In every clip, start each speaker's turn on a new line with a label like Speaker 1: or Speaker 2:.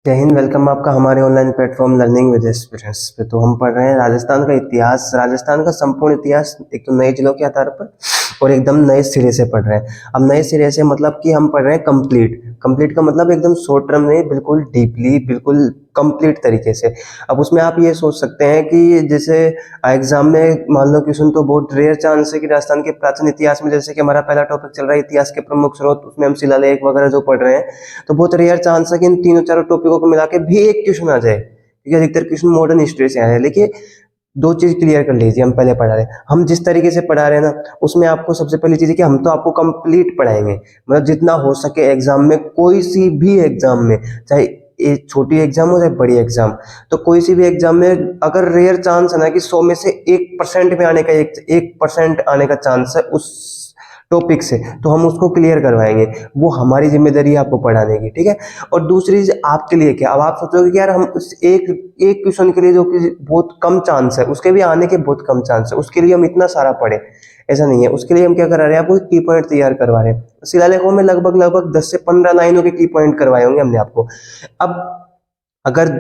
Speaker 1: जय हिंद। वेलकम आपका हमारे online platform learning with experience पे। तो हम पढ़ रहे हैं राजस्थान का इतिहास, राजस्थान का संपूर्ण इतिहास, एक तो नए जिलों के आधार पर और एकदम नए सिरे से पढ़ रहे हैं। अब नए सिरे से मतलब कि हम पढ़ रहे हैं कंप्लीट। कंप्लीट का मतलब एकदम शॉर्ट टर्म में, बिल्कुल डीपली, बिल्कुल कंप्लीट तरीके से। अब उसमें आप ये सोच सकते हैं कि जैसे एग्जाम में मान लो क्वेश्चन, तो बहुत रेयर चांस है कि राजस्थान के प्राचीन इतिहास में, जैसे कि हमारा पहला टॉपिक चल रहा है इतिहास के प्रमुख स्रोत, उसमें हम शिलालेख वगैरह जो पढ़ रहे हैं, तो बहुत रेयर चांस है कि इन तीनों चारों टॉपिकों को मिला के भी एक क्वेश्चन आ जाए, क्योंकि अधिकतर क्वेश्चन मॉडर्न हिस्ट्री से आए हैं। लेकिन दो चीज क्लियर कर लीजिए, हम पहले पढ़ा रहे हैं, हम जिस तरीके से पढ़ा रहे हैं ना, उसमें आपको सबसे पहली चीज है कि हम तो आपको कंप्लीट पढ़ाएंगे, मतलब जितना हो सके एग्जाम में, कोई सी भी एग्जाम में, चाहे एक छोटी एग्जाम हो चाहे बड़ी एग्जाम, तो कोई सी भी एग्जाम में अगर रेयर चांस है ना कि 100 में से 1% में आने का, 1% आने का चांस है उस टॉपिक से, तो हम उसको क्लियर करवाएंगे। वो हमारी जिम्मेदारी है आपको पढ़ाने की, ठीक है। और दूसरी चीज आपके लिए क्या, अब आप सोचोगे कि यार हम उस एक एक क्वेश्चन के लिए जो कि बहुत कम चांस है, उसके भी आने के बहुत कम चांस है, उसके लिए हम इतना सारा पढ़े, ऐसा नहीं है। उसके लिए हम क्या करा रहे हैं, आपको की पॉइंट तैयार करवा रहे हैं। शिलालेखों में लगभग 10 से 15 लाइनों के की पॉइंट करवाए होंगे हमने आपको। अब अगर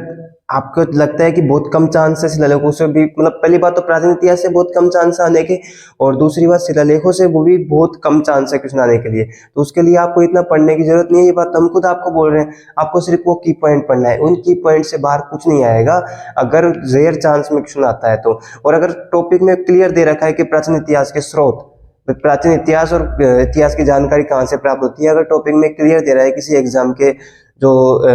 Speaker 1: आपको लगता है कि बहुत कम चांस है शिलालेखों से भी, मतलब पहली बात तो प्राचीन इतिहास से बहुत कम चांस है आने के, और दूसरी बात शिलालेखों से वो भी बहुत कम चांस है क्वेश्चन आने के लिए, तो उसके लिए आपको इतना पढ़ने की जरूरत नहीं है। ये बात तो हम खुद आपको बोल रहे हैं, आपको सिर्फ वो की पॉइंट पढ़ना है, उन की पॉइंट से बाहर कुछ नहीं आएगा अगर रेयर चांस में क्वेश्चन आता है तो। और अगर टॉपिक में क्लियर दे रखा है कि प्राचीन इतिहास के स्रोत, प्राचीन इतिहास और इतिहास की जानकारी कहाँ से प्राप्त होती है, अगर टॉपिक में क्लियर दे रहा है किसी एग्जाम के जो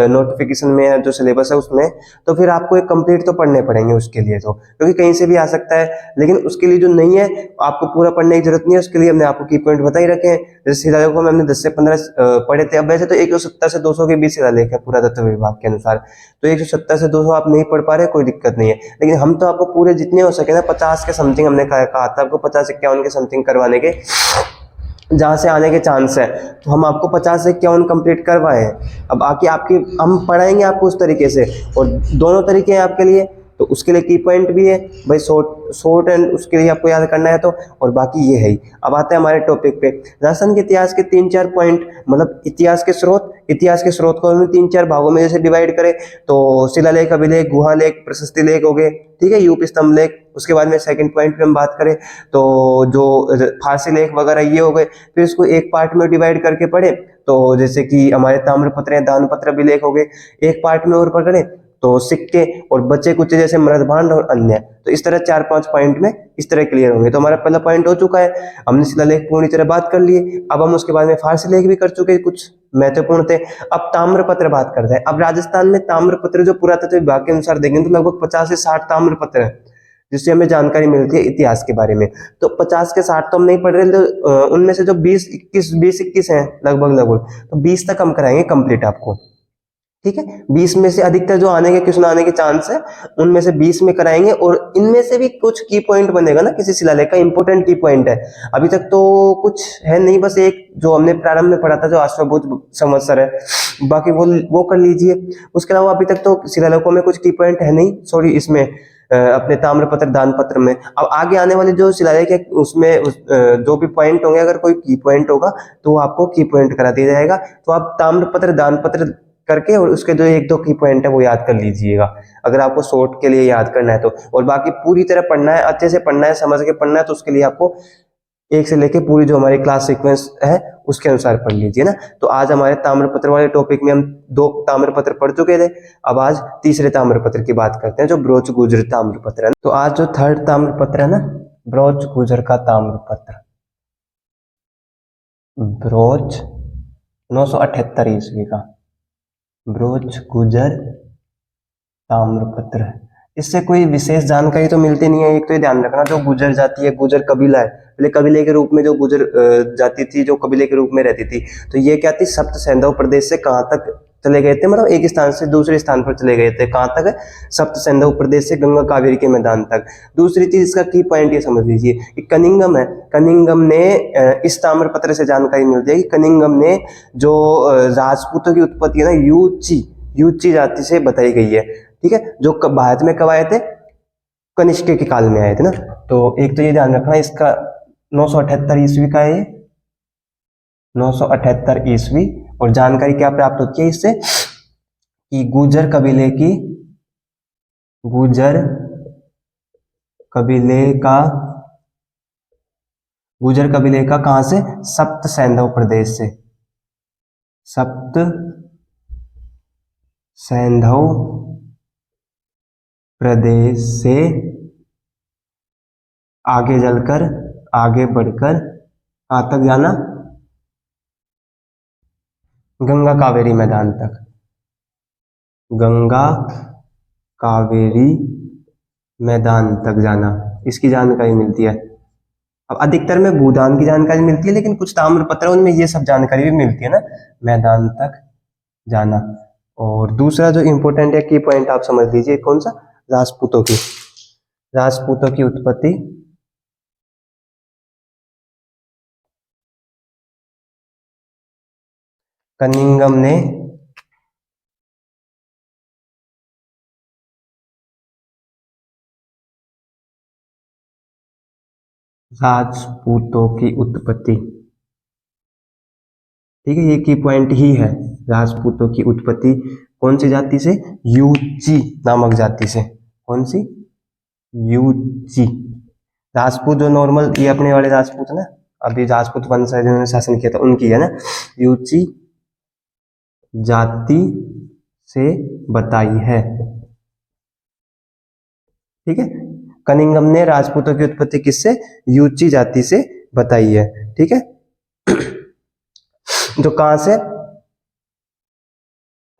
Speaker 1: नोटिफिकेशन में है, जो सिलेबस है उसमें, तो फिर आपको एक कंप्लीट तो पढ़ने पड़ेंगे उसके लिए, तो क्योंकि कहीं से भी आ सकता है। लेकिन उसके लिए जो नहीं है, आपको पूरा पढ़ने की जरूरत नहीं है, उसके लिए हमने आपको की पॉइंट बता ही रखे हैं। जैसे शिलालेखों को हमने 10 से 15 पढ़े थे। अब वैसे तो 170 से 200 के बीच शिलालेख है पुरातत्व विभाग के अनुसार, तो 170 से 200 आप नहीं पढ़ पा रहे, कोई दिक्कत नहीं है। लेकिन हम तो आपको पूरे जितने हो सके ना, 50 के समथिंग हमने कहा था आपको, 50-51 के समथिंग करवाने के, जहां से आने के चांस है, तो हम आपको 50 से 51 कंप्लीट करवाए हैं। अब आके आपकी हम पढ़ाएंगे आपको उस तरीके से, और दोनों तरीके हैं आपके लिए, तो उसके लिए की पॉइंट भी है भाई, शॉर्ट एंड उसके लिए आपको याद करना है तो, और बाकी ये है ही। अब आते हैं हमारे टॉपिक पे, राजस्थान के इतिहास के 3-4 पॉइंट, मतलब इतिहास के स्रोत को हम 3-4 भागों में जैसे डिवाइड करें, तो शिलालेख, अभिलेख, गुहा लेख, प्रशस्ति लेख हो गए, ठीक है, यूप स्तंभ लेख। उसके बाद में सेकंड पॉइंट पे हम बात करें तो जो फारसी लेख वगैरह ये हो गए। फिर इसको एक पार्ट में डिवाइड करके पढ़े, तो जैसे कि हमारे ताम्रपत्र या दानपत्र अभिलेख हो गए। एक पार्ट में और पढ़े तो सिक्के और बचे कुछ जैसे मृदभांड और अन्य। तो इस तरह 4-5 पॉइंट में इस तरह क्लियर होंगे। तो हमारा पहला पॉइंट हो चुका है, हमने शिलालेख पूरी तरह बात कर लिए। अब हम उसके बाद में फारसी लेख भी कर चुके, कुछ महत्वपूर्ण थे। अब ताम्रपत्र बात करते हैं। अब राजस्थान में ताम्रपत्र जो पुरातत्व विभाग के अनुसार देखेंगे तो लगभग 50 से 60 ताम्रपत्र है, जिससे हमें जानकारी मिलती है इतिहास के बारे में। तो 50 के 60 तो हम नहीं पढ़ रहे, तो उनमें से जो 20-21 हैं लगभग, तो 20 तक हम कराएंगे कंप्लीट आपको, ठीक है। 20 में से अधिकतर जो आने के क्वेश्चन आने के चांस है, उनमें से 20 में कराएंगे, और इनमें से भी कुछ की पॉइंट बनेगा ना किसी शिलालेख का, इंपॉर्टेंट की पॉइंट है। अभी तक तो कुछ है नहीं, बस एक जो हमने प्रारंभ में पढ़ा था जो अश्वभुज संवत्सर है, बाकी वो कर लीजिए। उसके अलावा अभी तक तो शिलालेखों में कुछ की पॉइंट है नहीं, सॉरी, इसमें अपने ताम्रपत्र दानपत्र में। अब आगे आने वाले जो शिलालेख है उसमें जो भी पॉइंट होंगे, अगर कोई की पॉइंट होगा तो आपको की पॉइंट करा दिया जाएगा। तो आप ताम्रपत्र दानपत्र करके और उसके जो 1-2 की पॉइंट है वो याद कर लीजिएगा, अगर आपको शॉर्ट के लिए याद करना है तो। और बाकी पूरी तरह पढ़ना है, अच्छे से पढ़ना है, समझ के पढ़ना है, तो उसके लिए आपको 1 से लेके पूरी जो हमारी क्लास सीक्वेंस है उसके अनुसार पढ़ लीजिए ना। तो आज हमारे ताम्रपत्र वाले टॉपिक में हम 2 ताम्रपत्र पढ़ चुके थे। अब आज तीसरे ताम्रपत्र की बात करते हैं, जो ब्रोच गुजर ताम्रपत्र है। तो आज जो थर्ड ताम्रपत्र है ना, ब्रोच गुजर का ताम्रपत्र, ब्रोच 978 ईस्वी का ब्रोच गुजर ताम्रपत्र। इससे कोई विशेष जानकारी तो मिलती नहीं है। एक तो ये ध्यान रखना, जो गुजर जाति है, गुजर कबीला है, पहले कबीले के रूप में जो गुजर जाति थी, जो कबीले के रूप में रहती थी, तो ये क्या थी, सप्त सैंधव प्रदेश से कहाँ तक चले गए थे, मतलब एक स्थान से दूसरे स्थान पर चले गए थे। कहाँ तक, सप्त सैंधव प्रदेश से गंगा कावेरी के मैदान तक। दूसरी चीज इसका की पॉइंट ये समझ लीजिए कि कनिंगम है, कनिंगम ने इस ताम्रपत्र से जानकारी मिलती है कि कनिंगम ने जो राजपूतों की उत्पत्ति है ना, यूची जाति से बताई गई है, ठीक है, जो भारत में कब आए थे, कनिष्क के काल में आए थे ना। तो एक तो ये ध्यान रखना, इसका 978 ईस्वी का है, 978 ईस्वी। और जानकारी क्या प्राप्त होती है इससे कि गुर्जर कबीले का कहां से, सप्त सैंधव प्रदेश से, सप्त सैंधव प्रदेश से आगे बढ़कर कहां तक जाना, गंगा कावेरी मैदान तक, गंगा कावेरी मैदान तक जाना, इसकी जानकारी मिलती है। अब अधिकतर में भूदान की जानकारी मिलती है, लेकिन कुछ ताम्रपत्र उनमें ये सब जानकारी भी मिलती है ना, मैदान तक जाना। और दूसरा जो इंपॉर्टेंट है की पॉइंट आप समझ लीजिए, कौन सा, राजपूतों की उत्पत्ति कनिंघम ने राजपूतों की उत्पत्ति, ठीक है, ये की पॉइंट ही है। राजपूतों की उत्पत्ति कौन सी जाति से, यूची नामक जाति से, कौन सी, यूची। राजपूत जो नॉर्मल ये अपने वाले राजपूत ना, अभी राजपूत वंश है जिन्होंने शासन किया था उनकी है ना, यूची जाति से बताई है, ठीक है। कनिंघम ने राजपूतों की उत्पत्ति किससे, यूची जाति से बताई है, ठीक है। जो कहां से,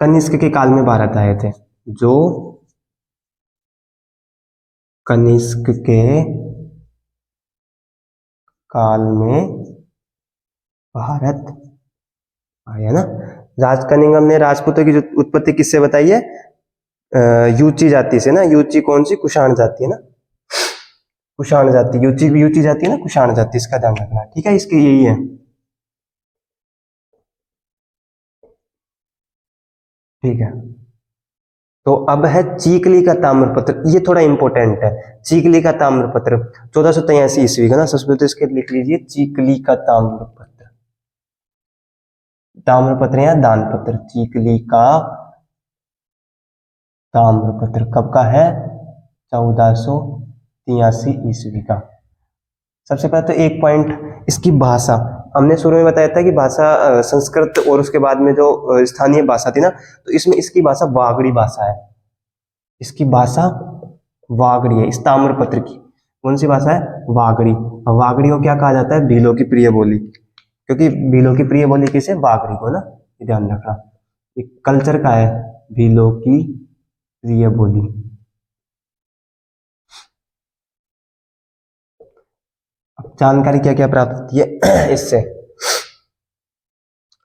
Speaker 1: कनिष्क के काल में भारत आए थे, जो कनिष्क के काल में भारत आया ना। कनिंघम ने राजपूतों की उत्पत्ति किससे बताई है, यूची जाति से ना। यूची कौन सी, कुषाण जाति है ना, कुषाण जाति, यूची जाति है ना, कुषाण जाति, इसका ध्यान रखना, ठीक है। इसके यही है, ठीक है। तो अब है चीकली का ताम्रपत्र, ये थोड़ा इंपॉर्टेंट है। चीकली का ताम्रपत्र 1483 ईस्वी का ना, सबसे तो इसके लिख लीजिए, चीकली का ताम्रपत्र, ताम्रपत्र या दानपत्र, चीकली का ताम्रपत्र कब का है, 1483 ईस्वी का। सबसे पहले तो एक पॉइंट, इसकी भाषा, हमने शुरू में बताया था कि भाषा संस्कृत और उसके बाद में जो स्थानीय भाषा थी ना, तो इसमें इसकी भाषा वागड़ी भाषा है, इसकी भाषा वागड़ी है, इस ताम्रपत्र की कौन सी भाषा है, वागड़ी। वागड़ी को क्या कहा जाता है, भीलों की प्रिय बोली, क्योंकि भीलों की प्रिय बोली किसे, वागड़ी को ना, ध्यान रखना। ये कल्चर का है, भीलों की प्रिय बोली। अब जानकारी क्या क्या प्राप्त होती है इससे,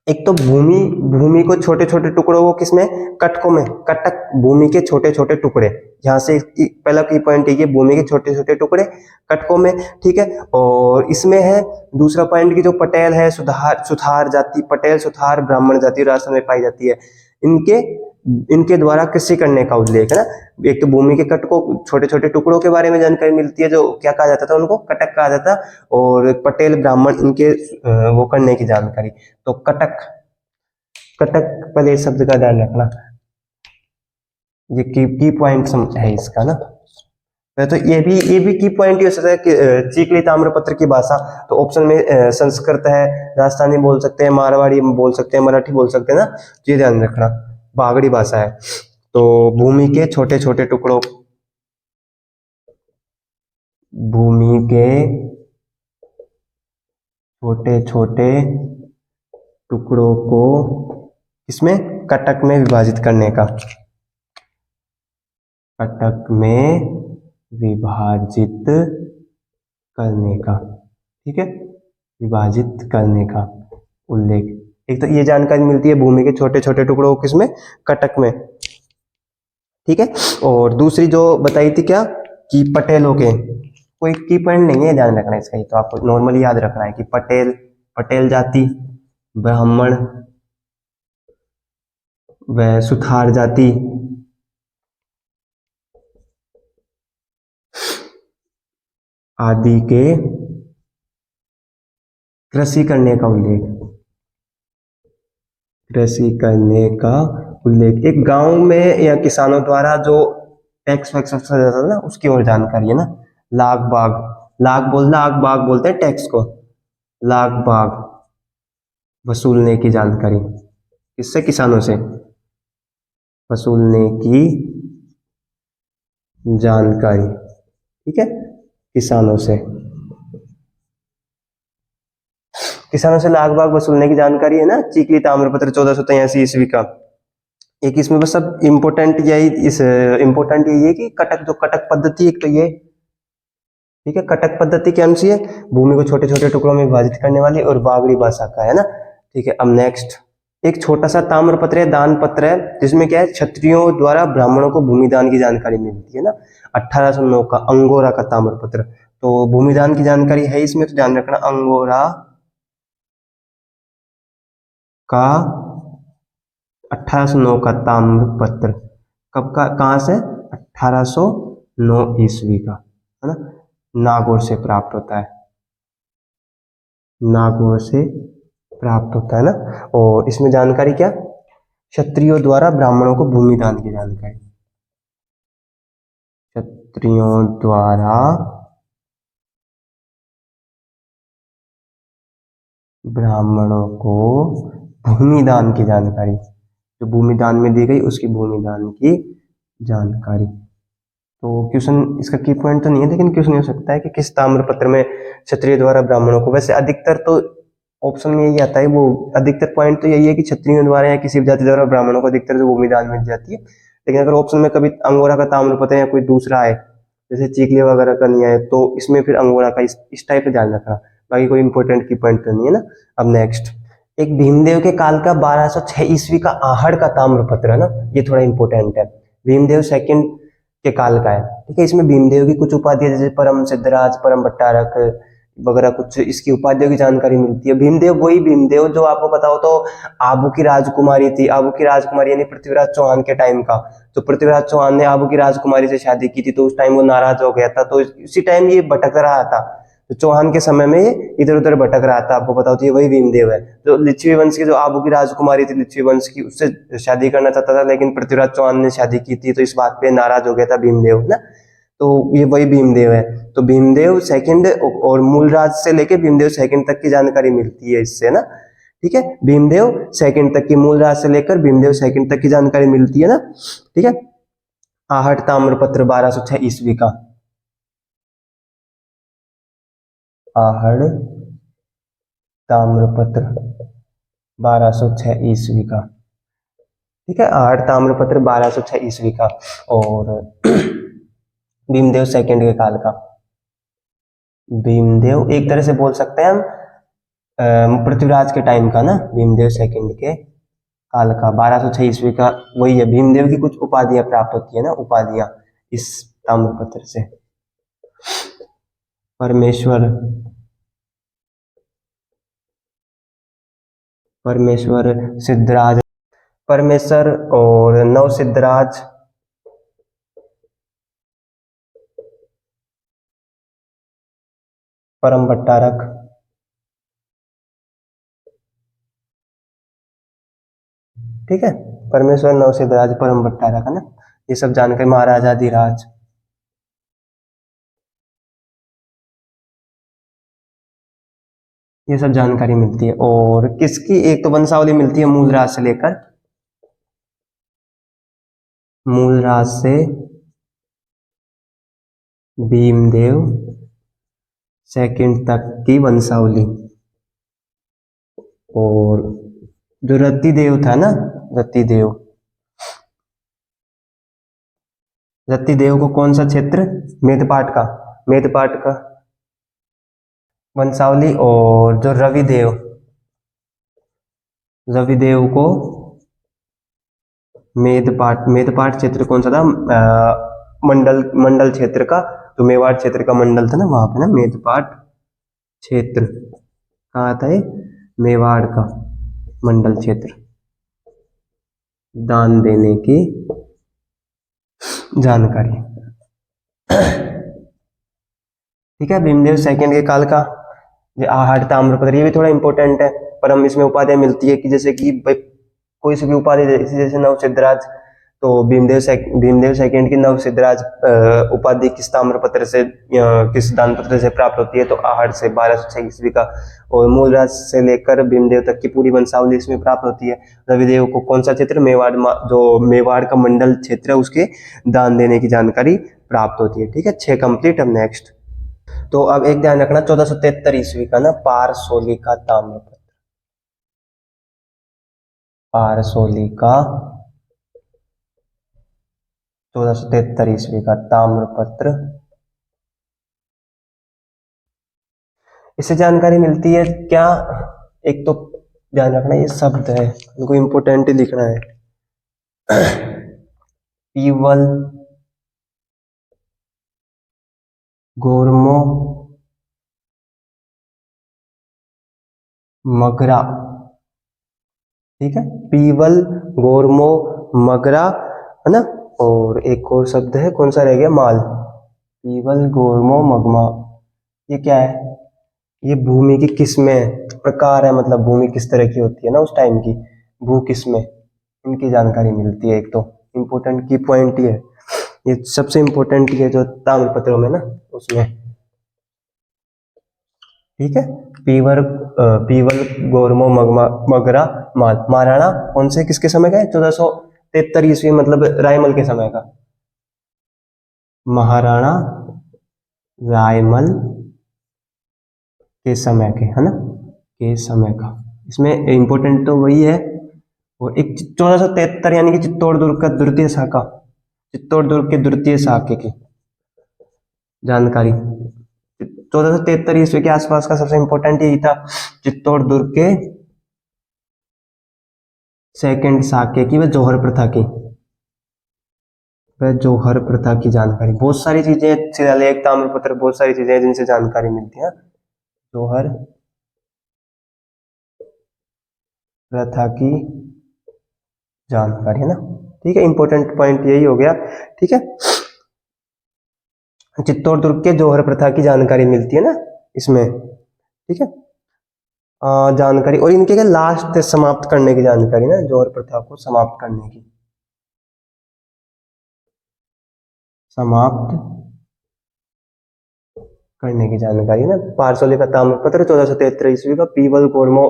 Speaker 1: एक तो भूमि को छोटे छोटे टुकड़ों को किसमें, कटकों में, कटक, भूमि के छोटे छोटे टुकड़े, यहाँ से पहला की पॉइंट है, भूमि के छोटे छोटे टुकड़े कटकों में, ठीक है। और इसमें है दूसरा पॉइंट की जो पटेल है, सुथार जाति, पटेल सुथार ब्राह्मण जाति राजस्थान में पाई जाती है, इनके द्वारा कृषि करने का उल्लेख है ना। एक तो भूमि के कटकों, छोटे छोटे टुकड़ों के बारे में जानकारी मिलती है, जो क्या कहा जाता था, उनको कटक कहा जाता, और पटेल ब्राह्मण इनके वो करने की जानकारी। तो कटक, पहले इस शब्द का ध्यान रखना, ये की पॉइंट है इसका ना। तो ये भी की पॉइंट हो सकता है कि चीकली ताम्रपत्र की भाषा, तो ऑप्शन में संस्कृत है, राजस्थानी बोल सकते हैं, मारवाड़ी बोल सकते हैं, मराठी बोल सकते हैं ना, तो ये ध्यान रखना, वागड़ी भाषा है। तो भूमि के छोटे छोटे टुकड़ों, भूमि के छोटे छोटे टुकड़ों को इसमें कटक में विभाजित करने का, कटक में विभाजित करने का, ठीक है, विभाजित करने का उल्लेख। एक तो ये जानकारी मिलती है भूमि के छोटे छोटे टुकड़ों को किसमें, कटक में, ठीक है। और दूसरी जो बताई थी क्या, कि पटेलों के, कोई की पॉइंट नहीं है, ध्यान रखना इसका, तो आपको नॉर्मली याद रखना है कि पटेल जाति, ब्राह्मण व सुथार जाति, आदि के कृषि करने का उल्लेख, एक गांव में या किसानों द्वारा जो टैक्स वैक्स वसूला जाता था ना, उसकी और जानकारी है ना। लाग बाग, लाग बाग बोलते हैं टैक्स को, लाग बाग वसूलने की जानकारी, किससे? किसानों से वसूलने की जानकारी, ठीक है, किसानों से, किसानों से लाग बाग वसूलने की जानकारी है ना। चीकली ताम्रपत्र 1483 ईस्वी का। एक इसमें बस सब इम्पोर्टेंट यही, इस इम्पोर्टेंट यही है कि कटक, जो कटक पद्धति, एक तो ये, ठीक है, कटक पद्धति क्या सी है? भूमि को छोटे छोटे टुकड़ों में विभाजित करने वाली और बागड़ी भाषा का है ना, ठीक है। अब नेक्स्ट, एक छोटा सा ताम्रपत्र है, दान पत्र है, जिसमें क्या है? क्षत्रियों द्वारा ब्राह्मणों को भूमिदान की जानकारी मिलती है ना। 1809 का अंगोरा का ताम्रपत्र, तो भूमिदान की जानकारी है इसमें, तो ध्यान रखना, अंगोरा का 1809 का ताम्रपत्र, कब का, कहां से? 1809 ईस्वी का, है ना। नागौर से प्राप्त होता है, नागौर से प्राप्त होता है ना। और इसमें जानकारी क्या? क्षत्रियों द्वारा ब्राह्मणों को भूमिदान की जानकारी, क्षत्रियों द्वारा ब्राह्मणों को भूमिदान की जानकारी, जो भूमिदान में दी गई उसकी भूमिदान की जानकारी। तो क्वेश्चन, इसका की पॉइंट तो नहीं है, लेकिन क्वेश्चन हो सकता है कि किस ताम्रपत्र में क्षत्रिय द्वारा ब्राह्मणों को, वैसे अधिकतर तो ऑप्शन में यही आता है, वो अधिकतर पॉइंट तो यही है कि क्षत्रियों द्वारा या किसी भी जाति द्वारा ब्राह्मणों को अधिकतर जो भूमिदान मिल जाती है। लेकिन अगर ऑप्शन में कभी अंगोरा का ताम्रपत्र या कोई दूसरा है, जैसे चीकली वगैरह का नहीं है, तो इसमें फिर अंगोरा का इस टाइप का ध्यान रखना, बाकी कोई इंपॉर्टेंट की पॉइंट तो नहीं है ना। अब नेक्स्ट, एक भीमदेव के काल का 1206 ईस्वी का आहड़ का ताम्रपत्र है ना, ये थोड़ा इंपॉर्टेंट है, भीमदेव सेकंड के काल का है, ठीक है। इसमें भीमदेव की कुछ उपाधियां, जैसे परम सिद्धराज, परम भट्टारक वगैरह, कुछ इसकी उपाधियों की जानकारी मिलती है। भीमदेव वही भीमदेव जो आपको पता हो तो आबू की राजकुमारी थी, आबू की राजकुमारी यानी पृथ्वीराज चौहान के टाइम का। तो पृथ्वीराज चौहान ने आबू की राजकुमारी से शादी की थी, तो उस टाइम वो नाराज हो गया था, तो उसी टाइम ये भटक रहा था, तो चौहान के समय में ये इधर उधर भटक रहा था, आपको पता होती है, वही भीमदेव है। जो लिच्छवी वंश की, जो आबू की राजकुमारी थी लिच्छवी वंश की, उससे शादी करना चाहता था, लेकिन पृथ्वीराज चौहान ने शादी की थी, तो इस बात पे नाराज हो गया था भीमदेव ना। तो ये वही भीमदेव है। तो भीमदेव सेकंड और मूलराज से लेके भीमदेव सेकंड तक की जानकारी मिलती है इससे ना, ठीक है। भीमदेव सेकंड तक की, मूलराज से लेकर भीमदेव सेकंड तक की जानकारी मिलती है ना, ठीक है। आहट ताम्रपत्र 1206 ईस्वी का, आहड़ ताम्रपत्र 1206 ईस्वी का, ठीक है। आहड़ ताम्रपत्र 1206 ईस्वी का, और भीमदेव सेकंड के काल का। भीमदेव एक तरह से बोल सकते हैं हम पृथ्वीराज के टाइम का ना, भीमदेव सेकंड के काल का, 1206 ईस्वी का, वही है। भीमदेव की कुछ उपाधियां प्राप्त होती है ना, उपाधियां इस ताम्रपत्र से। परमेश्वर, परमेश्वर सिद्धराज, परमेश्वर और नव सिद्धराज, परम भट्टारक, ठीक है। परमेश्वर, नव सिद्धराज, परम भट्टारक है ना, ये सब जानकारी। महाराजा धीराज, ये सब जानकारी मिलती है। और किसकी, एक तो वंशावली मिलती है मूलराज से लेकर, मूलराज से भीमदेव सेकंड तक की वंशावली। और जो रतिदेव था ना, रतिदेव, रतिदेव को कौन सा क्षेत्र? मेदपाट का, मेदपाट का वंशावली। और जो रविदेव, रविदेव को मेदपाट, मेदपाट क्षेत्र कौन सा था? मंडल, मंडल क्षेत्र का, जो मेवाड़ क्षेत्र का मंडल था ना, वहां पे ना मेदपाट क्षेत्र, कहा था ये? मेवाड़ का मंडल क्षेत्र, दान देने की जानकारी, ठीक है। भीमदेव सेकंड के काल का आहट ताम्रपत्र, ये भी थोड़ा इंपॉर्टेंट है, पर हम इसमें उपाधियां मिलती है कि जैसे कि भाई कोई सी भी उपाधि, जैसे नव सिद्धराज, तो भीमदेव सेकंड की नव सिद्धराज उपाधि किस ताम्रपत्र से, किस दानपत्र से प्राप्त होती है, तो आहड़ से 1206 ईस्वी का। और मूलराज से लेकर भीमदेव तक की पूरी वंशावली इसमें प्राप्त होती है। रविदेव को कौन सा क्षेत्र, मेवाड़, जो मेवाड़ का मंडल क्षेत्र है उसके दान देने की जानकारी प्राप्त होती है। ठीक है, 6 कंप्लीट। अब नेक्स्ट, तो अब एक ध्यान रखना, 1473 ईस्वी का ना पारसोली का ताम्रपत्र, पारसोली का 1473 ईस्वी का ताम्रपत्र, इससे जानकारी मिलती है क्या, एक तो ध्यान रखना ये शब्द है, इनको इंपोर्टेंट ही लिखना है। पीवल गोरमो मगरा, ठीक है, पीवल गोरमो मगरा, है ना। और एक और शब्द है, कौन सा रह गया, माल। पीवल गोरमो मगमा, ये क्या है, ये भूमि की किस्में, प्रकार है, मतलब भूमि किस तरह की होती है ना उस टाइम की, भू किस्में, इनकी जानकारी मिलती है। एक तो इम्पोर्टेंट की पॉइंट ये है, ये सबसे इम्पोर्टेंट ये जो ताम्रपत्रों में ना उसमें, ठीक है। पीवल गोरमो मगरा माल, महाराणा कौन से किसके समय का है, 1473 ईस्वी, मतलब रायमल के समय का, महाराणा रायमल के समय के, है ना, के समय का। इसमें इंपॉर्टेंट तो वही है। और एक 1473 यानी कि चित्तौड़ दुर्ग का द्वितीय शाखा, चित्तौड़ दुर्ग के द्वितीय शाखे की जानकारी 1473 ईस्वी के आसपास का सबसे इंपॉर्टेंट यही था, चित्तौड़ दुर्ग के सेकंड शाखे की, वह जौहर प्रथा की, वह जौहर प्रथा की जानकारी। बहुत सारी चीजें, शिलालेख, ताम्रपत्र, बहुत सारी चीजें जिनसे जानकारी मिलती है। जौहर प्रथा की जानकारी, है ना, ठीक है, इंपॉर्टेंट पॉइंट यही हो गया। ठीक है, चित्तौड़ दुर्ग के जौहर प्रथा की जानकारी मिलती है ना इसमें, ठीक है, जानकारी। और इनके लास्ट समाप्त करने की जानकारी ना, जौहर प्रथा को समाप्त करने की, समाप्त करने की जानकारी ना, पारसोली का ताम्रपत्र 1473 ईस्वी का, पीवल गोरमो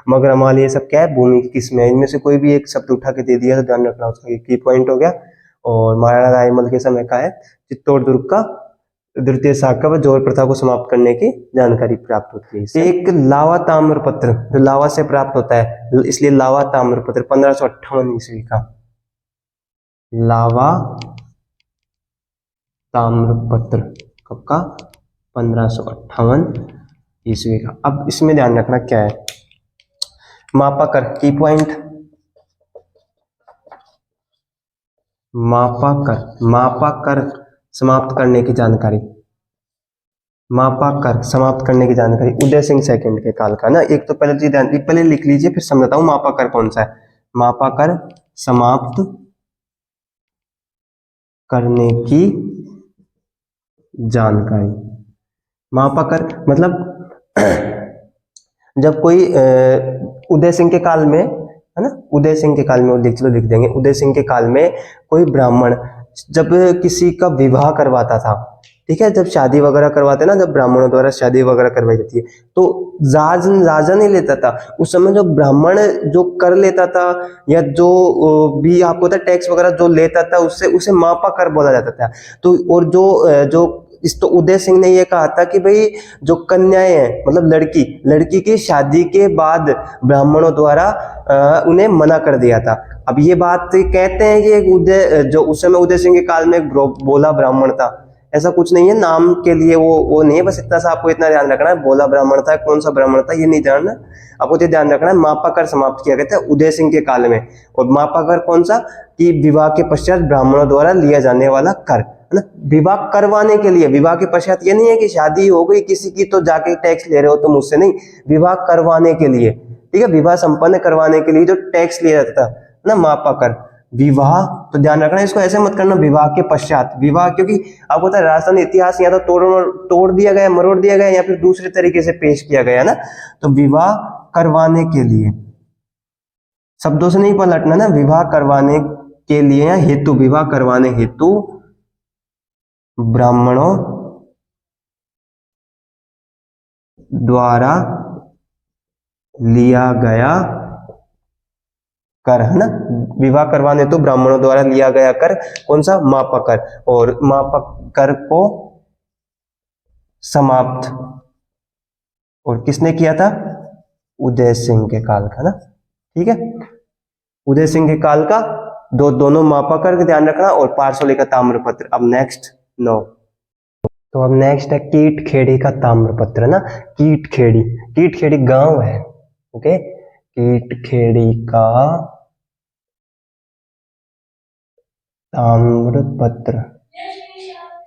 Speaker 1: मगरमाल, ये सब क्या है, भूमि की किस्में, इनमें से कोई भी एक शब्द उठा के दे दिया तो ध्यान रखना, उसका की पॉइंट हो गया। और महाराणा रायमल के समय का है, चित्तौड़ दुर्ग का द्वितीय शाखा व जौहर प्रथा को समाप्त करने की जानकारी प्राप्त होती है। एक लावा ताम्रपत्र, जो लावा से प्राप्त होता है, इसलिए लावा ताम्रपत्र 1558 ईस्वी का, लावा ताम्रपत्र कब का, 1558 ईस्वी का। अब इसमें ध्यान रखना क्या है, मापाकर की पॉइंट, मापाकर समाप्त करने की जानकारी, मापाकर समाप्त करने की जानकारी उदय सिंह सेकंड के काल का ना। एक तो पहले चीज पहले लिख लीजिए, फिर समझाता हूं मापाकर कौन सा है। मापाकर समाप्त करने की जानकारी, मापाकर मतलब जब कोई उदय सिंह के काल में, है ना, उदय सिंह के काल में, लिख देंगे, उदय सिंह के काल में कोई ब्राह्मण जब किसी का विवाह करवाता था, ठीक है, जब शादी वगैरह करवाते ना, जब ब्राह्मणों द्वारा शादी वगैरह करवाई जाती है, तो राजा नहीं लेता था उस समय, जो ब्राह्मण जो कर लेता था या जो भी आपको होता टैक्स वगैरह जो लेता था, उससे उसे मापा कर बोला जाता था। तो और जो इस तो उदय सिंह ने ये कहा था कि भाई जो कन्याएं हैं, मतलब लड़की की शादी के बाद ब्राह्मणों द्वारा उन्हें मना कर दिया था। अब ये बात कहते हैं कि उदय, जो उस समय उदय सिंह के काल में बोला ब्राह्मण था, ऐसा कुछ नहीं है, नाम के लिए वो नहीं है, बस इतना सा आपको इतना ध्यान रखना है, बोला ब्राह्मण था, कौन सा ब्राह्मण था ये नहीं जानना, आपको ये ध्यान रखना है। मापाकर समाप्त किया गया था उदय सिंह के काल में। और मापाकर कौन सा, कि विवाह के पश्चात ब्राह्मणों द्वारा लिया जाने वाला कर, है ना, विवाह करवाने के लिए। विवाह के पश्चात ये नहीं है कि शादी हो गई किसी की तो जाके टैक्स ले रहे हो तुम मुझसे, नहीं, विवाह करवाने के लिए, ठीक है, विवाह संपन्न करवाने के लिए जो टैक्स लिया जाता था ना, मापाकर। विवाह तो ध्यान रखना, इसको ऐसे मत करना विवाह के पश्चात, विवाह, क्योंकि आपको पता है राजस्थान इतिहास या तो तोड़ दिया गया, मरोड़ दिया गया, या फिर दूसरे तरीके से पेश किया गया ना। तो विवाह करवाने के लिए शब्दों से नहीं पलटना ना, विवाह करवाने के लिए या हेतु, विवाह करवाने हेतु ब्राह्मणों द्वारा लिया गया कर, है ना। विवाह करवाने तो ब्राह्मणों द्वारा लिया गया कर, कौन सा, मापक कर, और मापक कर को समाप्त और किसने किया था, उदय सिंह के काल का ना, ठीक है। उदय सिंह के काल का दोनों मापक कर ध्यान रखना, और पारसोली का ताम्रपत्र। अब नेक्स्ट 9, तो अब नेक्स्ट है कीटखेड़ी का ताम्रपत्र ना। कीटखेड़ी, कीटखेड़ी गांव है, ओके। कीटखेड़ी का ताम्रपत्र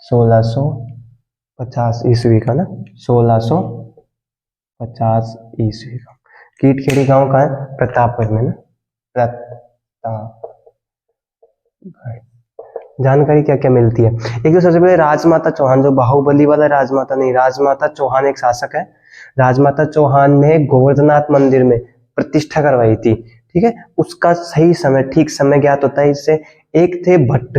Speaker 1: 1650 ईस्वी का ना, 1650 ईस्वी का। कीटखेड़ी गांव का है, प्रतापगढ़ में ना, प्रतापगढ़। जानकारी क्या क्या मिलती है, एक तो सबसे पहले राजमाता चौहान, जो बाहुबली वाला राजमाता नहीं, राजमाता चौहान एक शासक है। राजमाता चौहान ने गोवर्धनाथ मंदिर में प्रतिष्ठा करवाई थी, ठीक है। उसका सही समय, ठीक समय ज्ञात होता है इससे। एक थे भट्ट,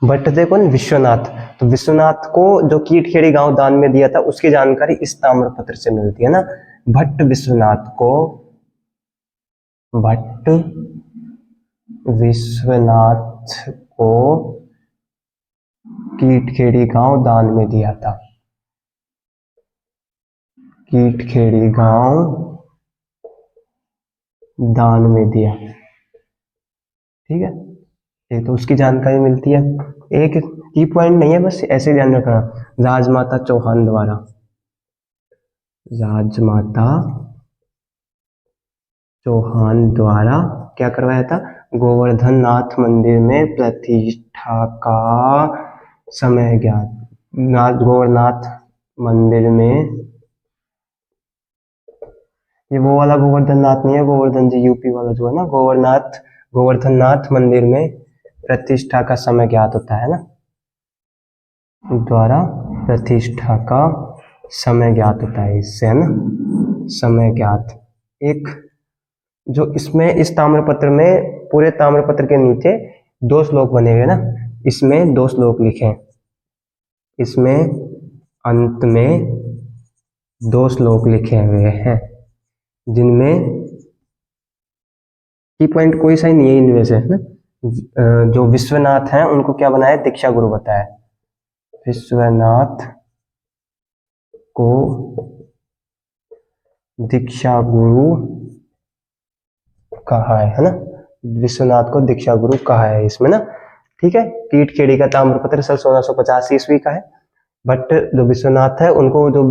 Speaker 1: भट्ट थे कौन, विश्वनाथ। तो विश्वनाथ को जो कीटखेड़ी गांव दान में दिया था, उसकी जानकारी इस ताम्रपत्र से मिलती है ना। भट्ट विश्वनाथ को, भट्ट विश्वनाथ को कीटखेड़ी गांव दान में दिया था। कीटखेड़ी गांव दान में दिया, ठीक है। ये तो उसकी जानकारी मिलती है। एक की पॉइंट नहीं है, बस ऐसे ध्यान रखना, राजमाता चौहान द्वारा, राजमाता चौहान द्वारा क्या करवाया था, गोवर्धन नाथ मंदिर में प्रतिष्ठा का समय ज्ञात। गोवर्धनाथ मंदिर में, ये वो वाला गोवर्धन नाथ नहीं है, गोवर्धन जी यूपी वाला जो है ना, गोवर्धन नाथ मंदिर में प्रतिष्ठा का समय ज्ञात होता है ना, द्वारा प्रतिष्ठा का समय ज्ञात होता है इससे, है ना, समय ज्ञात। एक जो इसमें इस ताम्रपत्र में, पूरे ताम्रपत्र के नीचे 2 श्लोक बने हुए ना, इसमें 2 श्लोक लिखे, इसमें अंत में 2 श्लोक लिखे हुए हैं, जिनमें की पॉइंट कोई सही नहीं है इनमें से, है ना। जो विश्वनाथ हैं उनको क्या बनाया, दीक्षा गुरु बताया, विश्वनाथ को दीक्षा गुरु कहा है ना, विश्वनाथ को दीक्षा गुरु कहा है इसमें ना, ठीक है। कीटखेड़ी का ताम्रपत्र सन 1650 ईस्वी का है। बट जो विश्वनाथ है, उनको जो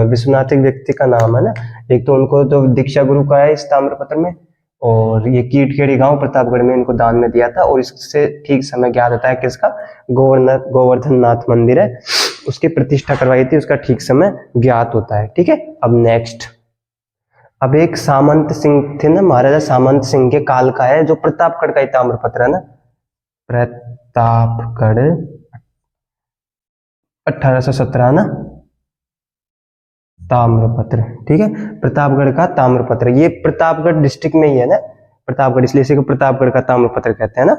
Speaker 1: विश्वनाथ एक व्यक्ति का नाम है ना, एक तो उनको जो दीक्षा गुरु का है इस ताम्रपत्र में, और ये कीटखेड़ी गांव प्रतापगढ़ में इनको दान में दिया था, और इससे ठीक समय ज्ञात होता है किसका, गोवर्धन नाथ मंदिर है, उसकी प्रतिष्ठा करवाई थी, उसका ठीक समय ज्ञात होता है, ठीक है। अब नेक्स्ट, अब एक सामंत सिंह थे ना, महाराजा सामंत सिंह के काल का है, जो प्रतापगढ़ का ही ताम्रपत्र है ना, प्रतापगढ़ 1817 ना, ताम्रपत्र, ठीक है। प्रतापगढ़ का ताम्रपत्र, ये प्रतापगढ़ डिस्ट्रिक्ट में ही है ना, प्रतापगढ़ इसलिए इसे प्रतापगढ़ का ताम्रपत्र कहते हैं ना।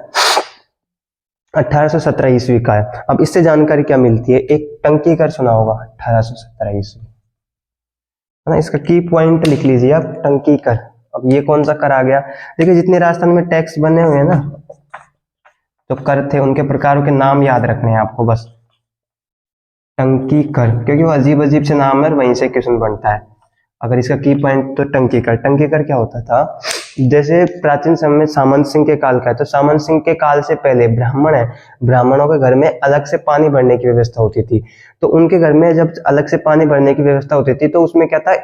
Speaker 1: 1817 ईस्वी का है। अब इससे जानकारी क्या मिलती है, एक टंकी कर सुना होगा, 1817 ईस्वी, है ना। इसका की पॉइंट लिख लीजिए आप, टंकी कर। अब ये कौन सा कर आ गया, देखिए जितने राजस्थान में टैक्स बने हुए हैं ना, जो कर थे, उनके प्रकारों के नाम याद रखने हैं आपको बस। टंकी कर, क्योंकि वो अजीब अजीब से नाम है, वहीं से क्वेश्चन बनता है। अगर इसका की पॉइंट, तो टंकी कर, टंकी कर क्या होता था, जैसे प्राचीन समय में सामंत सिंह के काल का है, तो सामंत सिंह के काल से पहले ब्राह्मण है, ब्राह्मणों के घर में अलग से पानी भरने की व्यवस्था होती थी। तो उनके घर में जब अलग से पानी भरने की व्यवस्था होती थी, तो उसमें क्या था,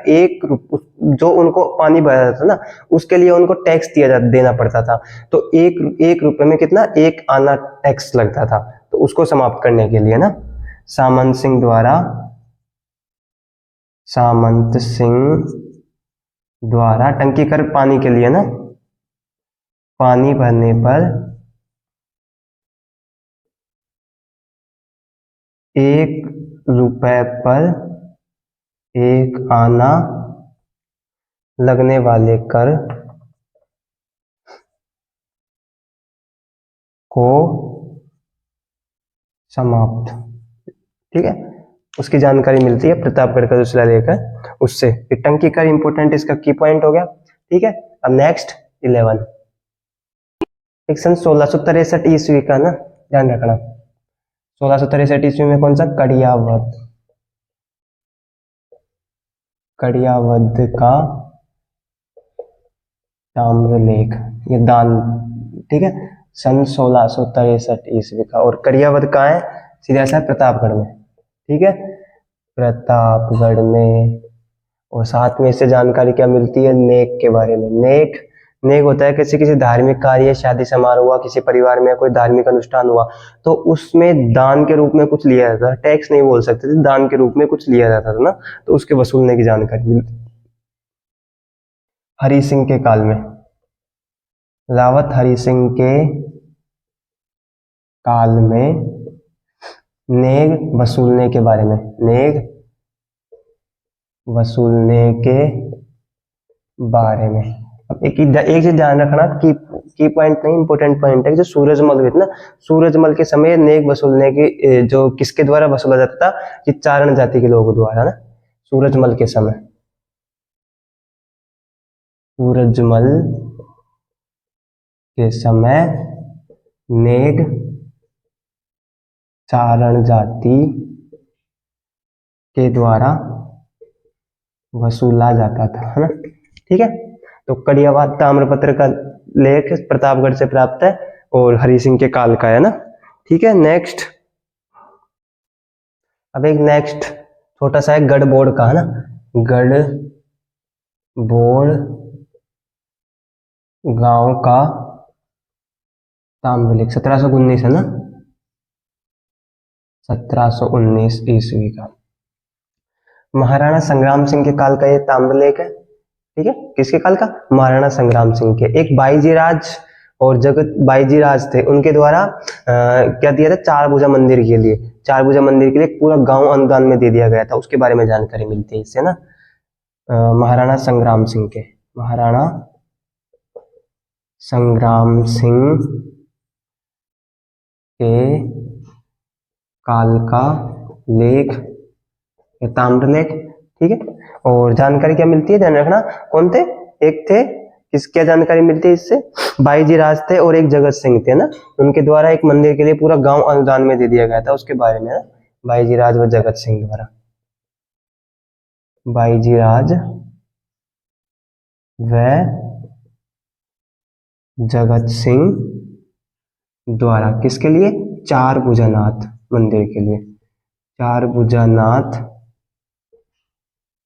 Speaker 1: जो उनको पानी भरा था ना, उसके लिए उनको टैक्स देना पड़ता था। तो एक रुपए में कितना, 1 आना टैक्स लगता था। तो उसको समाप्त करने के लिए ना, सामंत सिंह द्वारा टंकी कर, पानी के लिए ना, पानी भरने पर 1 रुपए पर 1 आना लगने वाले कर को समाप्त, ठीक है, उसकी जानकारी मिलती है प्रतापगढ़ का जो शिलालेख है उससे। टंकीकर इंपोर्टेंट इसका की पॉइंट हो गया, ठीक है। अब नेक्स्ट 11, एक सन 1663 ईस्वी का ना, ध्यान रखना 1663 ईस्वी में कौन सा, कड़ियावद का ताम्रलेख, ये दान, ठीक है, सन 1663 ईस्वी का। और कड़ियावद कहाँ है, सीधा सा प्रतापगढ़ में, ठीक है, प्रतापगढ़ में। और साथ में इससे जानकारी क्या मिलती है, नेक के बारे में। नेक होता है किसी धार्मिक कार्य, शादी समारोह हुआ, किसी परिवार में कोई धार्मिक अनुष्ठान हुआ तो उसमें दान के रूप में कुछ लिया जाता था, टैक्स नहीं बोल सकते थे, दान के रूप में कुछ लिया जाता था ना, तो उसके वसूलने की जानकारी मिलती। हरि सिंह के काल में, रावत हरि सिंह के काल में नेग वसूलने के बारे में, नेग वसूलने के बारे में। अब एक चीज ध्यान रखना, की पॉइंट नहीं, इंपोर्टेंट पॉइंट है, जो सूरजमल हुए थे ना, सूरजमल के समय नेग वसूलने की जो किसके द्वारा वसूला जाता था, कि चारण जाति के लोगों द्वारा ना, सूरजमल के समय, सूरजमल के समय नेग चारण जाति के द्वारा वसूला जाता था, है ना, ठीक है। तो कड़ियावाद ताम्रपत्र का लेख प्रतापगढ़ से प्राप्त है और हरि सिंह के काल का है ना, ठीक है। नेक्स्ट, अब एक नेक्स्ट छोटा सा है गढ़बोड़ का, है ना, गढ़बोड़ गांव का ताम्रलेख 1719 है ना, 1719 ईस्वी का। महाराणा संग्राम सिंह के काल का ये ताम्रलेख है, ठीक है, किसके काल का, महाराणा संग्राम सिंह के। एक बाईजीराज और जगत बाईजीराज थे, उनके द्वारा क्या दिया था, चार भुजा मंदिर के लिए, चार भुजा मंदिर के लिए पूरा गांव अनुदान में दे दिया गया था, उसके बारे में जानकारी मिलती है इससे ना। महाराणा संग्राम सिंह के, महाराणा संग्राम सिंह के काल का लेख, ताम्रलेख, ठीक है। और जानकारी क्या मिलती है, ध्यान रखना, कौन थे, एक थे, क्या जानकारी मिलती है इससे, बाईजीराज थे और एक जगत सिंह थे ना, उनके द्वारा एक मंदिर के लिए पूरा गांव अनुदान में दे दिया गया था, उसके बारे में ना, बाईजीराज व जगत सिंह द्वारा, बाईजीराज व जगत सिंह द्वारा, किसके लिए, चार भुजानाथ मंदिर के लिए, चार भुजानाथ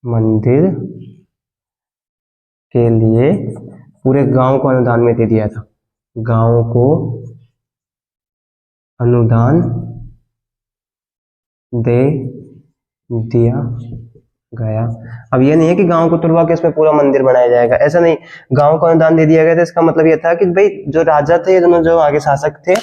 Speaker 1: मंदिर के लिए पूरे गांव को अनुदान में दे दिया था, गांव को अनुदान दे दिया गया। अब ये नहीं है कि गांव को तुड़वा के इसमें पूरा मंदिर बनाया जाएगा, ऐसा नहीं, गांव को अनुदान दे दिया गया था, इसका मतलब ये था कि भाई जो राजा थे, दोनों जो आगे शासक थे,